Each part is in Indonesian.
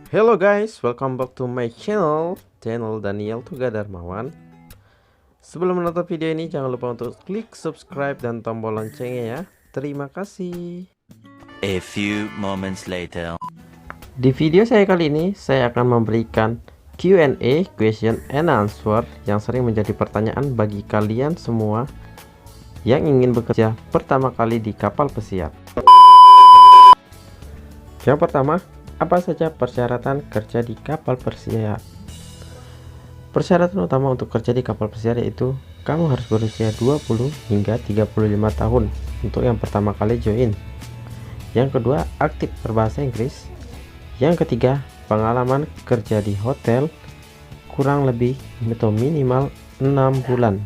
Hello guys, welcome back to my channel Daniel Tuga Darmawan. Sebelum menonton video ini, jangan lupa untuk klik subscribe dan tombol loncengnya ya. Terima kasih. A few moments later. Di video saya kali ini, saya akan memberikan Q&A, question and answer, yang sering menjadi pertanyaan bagi kalian semua yang ingin bekerja pertama kali di kapal pesiar. Yang pertama, apa saja persyaratan kerja di kapal pesiar? Persyaratan utama untuk kerja di kapal pesiar yaitu kamu harus berusia 20 hingga 35 tahun untuk yang pertama kali join. Yang kedua, aktif berbahasa Inggris. Yang ketiga, pengalaman kerja di hotel kurang lebih atau minimal 6 bulan.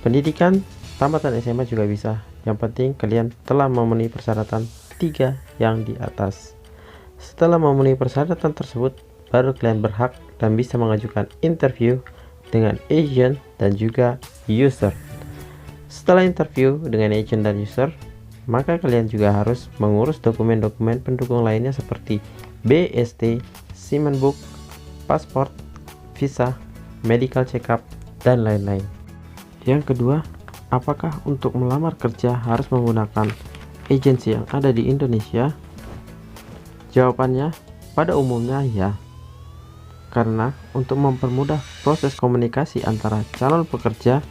Pendidikan tamatan SMA juga bisa. Yang penting kalian telah memenuhi persyaratan 3 yang di atas. Setelah memenuhi persyaratan tersebut, baru kalian berhak dan bisa mengajukan interview dengan agent dan juga user. Setelah interview dengan agent dan user, maka kalian juga harus mengurus dokumen-dokumen pendukung lainnya seperti BST, Seaman Book, pasport, visa, medical check-up, dan lain-lain. Yang kedua, apakah untuk melamar kerja harus menggunakan agensi yang ada di Indonesia? Jawabannya pada umumnya ya, karena untuk mempermudah proses komunikasi antara calon pekerja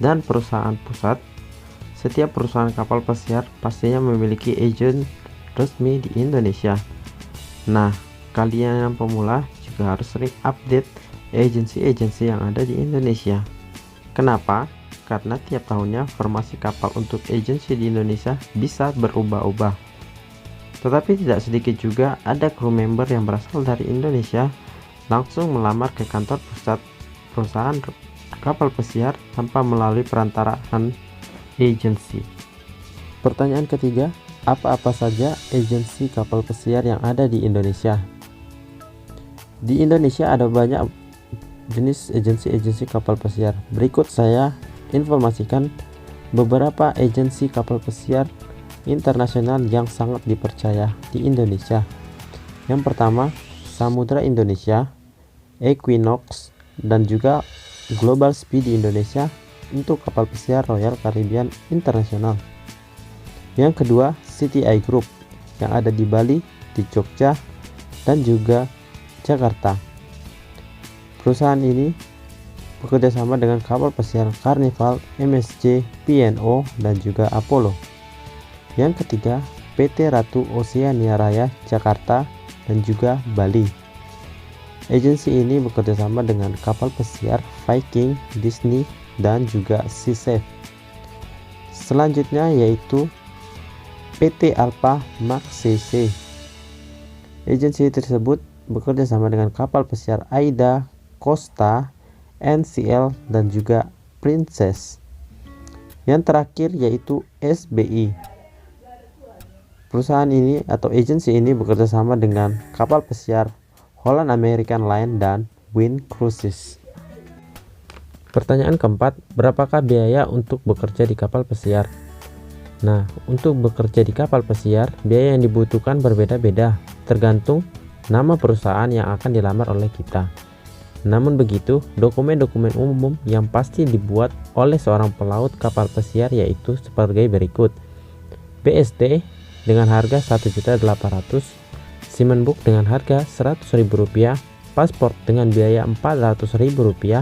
dan perusahaan pusat, setiap perusahaan kapal pesiar pastinya memiliki agen resmi di Indonesia. Nah, kalian yang pemula juga harus sering update agensi-agensi yang ada di Indonesia. Kenapa? Karena tiap tahunnya formasi kapal untuk agensi di Indonesia bisa berubah-ubah. Tetapi tidak sedikit juga ada kru member yang berasal dari Indonesia langsung melamar ke kantor pusat perusahaan kapal pesiar tanpa melalui perantaraan agensi. Pertanyaan ketiga, apa-apa saja agensi kapal pesiar yang ada di Indonesia? Di Indonesia ada banyak jenis agensi-agensi kapal pesiar. Berikut saya informasikan beberapa agensi kapal pesiar internasional yang sangat dipercaya di Indonesia. Yang pertama, Samudra Indonesia, Equinox, dan juga Global Speed di Indonesia untuk kapal pesiar Royal Caribbean International. Yang kedua, CTI Group yang ada di Bali, di Jogja, dan juga Jakarta. Perusahaan ini bekerja sama dengan kapal pesiar Carnival, MSC, P&O, dan juga Apollo. Yang ketiga, PT Ratu Oceania Raya Jakarta dan juga Bali. Agensi ini bekerja sama dengan kapal pesiar Viking, Disney, dan juga SeaSafe. Selanjutnya yaitu PT Alpha Max CC. Agensi tersebut bekerja sama dengan kapal pesiar Aida, Costa, NCL, dan juga Princess. Yang terakhir yaitu SBI. Perusahaan ini atau agensi ini bekerja sama dengan kapal pesiar Holland American Line dan Wind Cruises. Pertanyaan keempat, berapakah biaya untuk bekerja di kapal pesiar? Nah, untuk bekerja di kapal pesiar, biaya yang dibutuhkan berbeda-beda, tergantung nama perusahaan yang akan dilamar oleh kita. Namun begitu, dokumen-dokumen umum yang pasti dibuat oleh seorang pelaut kapal pesiar yaitu sebagai berikut. BST dengan harga 1.800.000, Seaman Book dengan harga Rp100.000, paspor dengan biaya Rp400.000,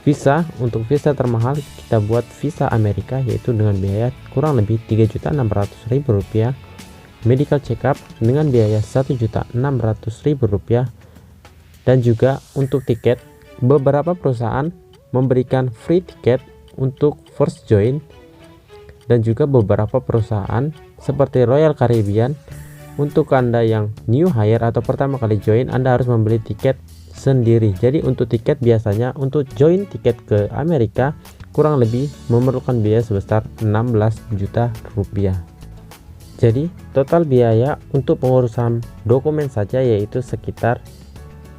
visa, untuk visa termahal kita buat visa Amerika yaitu dengan biaya kurang lebih Rp3.600.000, medical check-up dengan biaya Rp1.600.000, dan juga untuk tiket, beberapa perusahaan memberikan free tiket untuk first join, dan juga beberapa perusahaan seperti Royal Caribbean untuk Anda yang new hire atau pertama kali join, Anda harus membeli tiket sendiri. Jadi untuk tiket biasanya untuk join tiket ke Amerika kurang lebih memerlukan biaya sebesar Rp16 juta. Jadi total biaya untuk pengurusan dokumen saja yaitu sekitar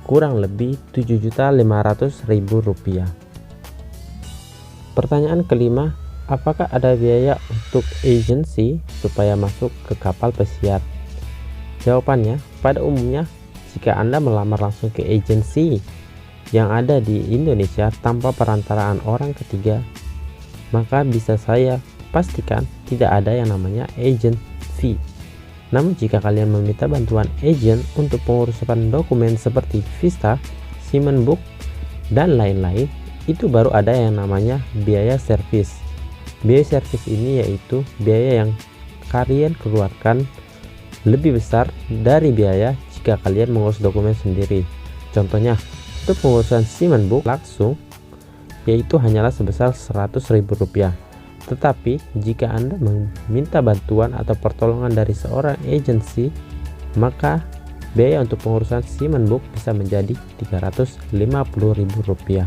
kurang lebih Rp7.500.000. Pertanyaan kelima, apakah ada biaya untuk agensi supaya masuk ke kapal pesiar? Jawabannya, pada umumnya jika Anda melamar langsung ke agensi yang ada di Indonesia tanpa perantaraan orang ketiga, maka bisa saya pastikan tidak ada yang namanya agent fee. Namun jika kalian meminta bantuan agent untuk pengurusan dokumen seperti visa, Siemens Book, dan lain-lain, itu baru ada yang namanya biaya servis. Biaya servis ini yaitu biaya yang kalian keluarkan lebih besar dari biaya jika kalian mengurus dokumen sendiri. Contohnya, untuk pengurusan Siemens Book langsung yaitu hanyalah sebesar Rp100.000. Tetapi jika Anda meminta bantuan atau pertolongan dari seorang agensi, maka biaya untuk pengurusan Siemens Book bisa menjadi Rp350.000.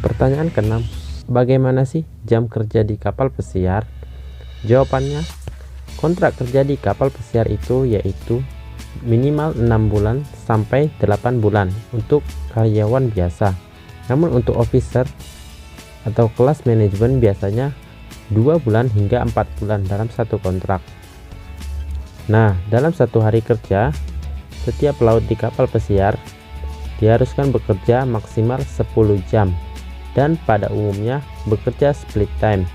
Pertanyaan ke-6, bagaimana sih jam kerja di kapal pesiar? Jawabannya, kontrak kerja di kapal pesiar itu yaitu minimal 6 bulan sampai 8 bulan untuk karyawan biasa. Namun untuk officer atau kelas manajemen biasanya 2 bulan hingga 4 bulan dalam satu kontrak. Nah, dalam satu hari kerja, setiap pelaut di kapal pesiar diharuskan bekerja maksimal 10 jam dan pada umumnya bekerja split time,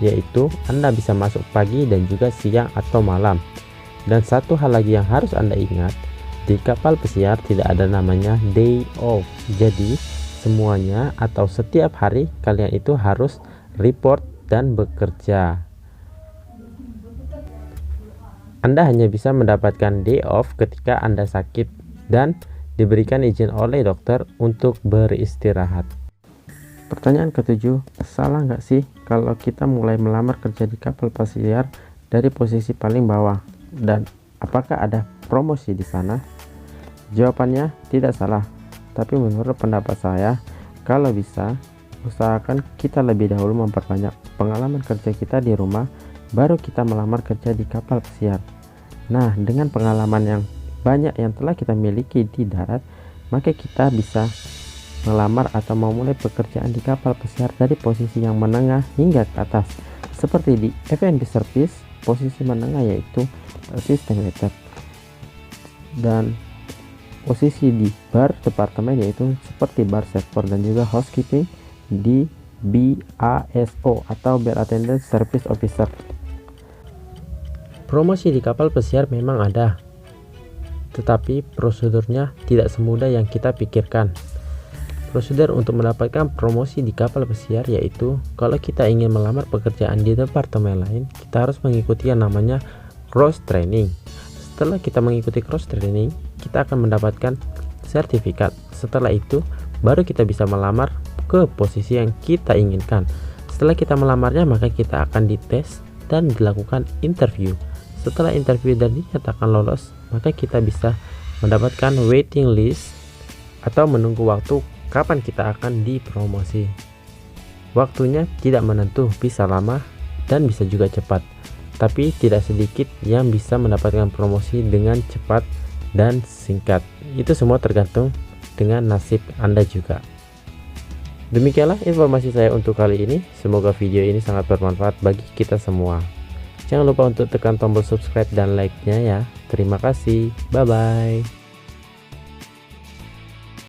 yaitu Anda bisa masuk pagi dan juga siang atau malam. Dan satu hal lagi yang harus Anda ingat, di kapal pesiar tidak ada namanya day off. Jadi semuanya atau setiap hari kalian itu harus report dan bekerja. Anda hanya bisa mendapatkan day off ketika Anda sakit dan diberikan izin oleh dokter untuk beristirahat. Pertanyaan ke-7, salah nggak sih kalau kita mulai melamar kerja di kapal pesiar dari posisi paling bawah, dan apakah ada promosi di sana? Jawabannya tidak salah, tapi menurut pendapat saya, kalau bisa usahakan kita lebih dahulu memperbanyak pengalaman kerja kita di rumah, baru kita melamar kerja di kapal pesiar. Nah, dengan pengalaman yang banyak yang telah kita miliki di darat, maka kita bisa melamar atau memulai pekerjaan di kapal pesiar dari posisi yang menengah hingga ke atas. Seperti di F&B service, posisi menengah yaitu assistant waiter, dan posisi di bar departemen yaitu seperti bar server dan juga housekeeping di BASO atau Bar Attendant Service Officer. Promosi di kapal pesiar memang ada, tetapi prosedurnya tidak semudah yang kita pikirkan. Prosedur untuk mendapatkan promosi di kapal pesiar yaitu kalau kita ingin melamar pekerjaan di departemen lain, kita harus mengikuti yang namanya cross training. Setelah kita mengikuti cross training, kita akan mendapatkan sertifikat. Setelah itu baru kita bisa melamar ke posisi yang kita inginkan. Setelah kita melamarnya, maka kita akan dites dan dilakukan interview. Setelah interview dan dinyatakan lolos, maka kita bisa mendapatkan waiting list atau menunggu waktu kapan kita akan dipromosi. Waktunya tidak menentu, bisa lama dan bisa juga cepat, tapi tidak sedikit yang bisa mendapatkan promosi dengan cepat dan singkat. Itu semua tergantung dengan nasib Anda juga. Demikianlah informasi saya untuk kali ini. Semoga video ini sangat bermanfaat bagi kita semua. Jangan lupa untuk tekan tombol subscribe dan like-nya ya. Terima kasih. Bye-bye.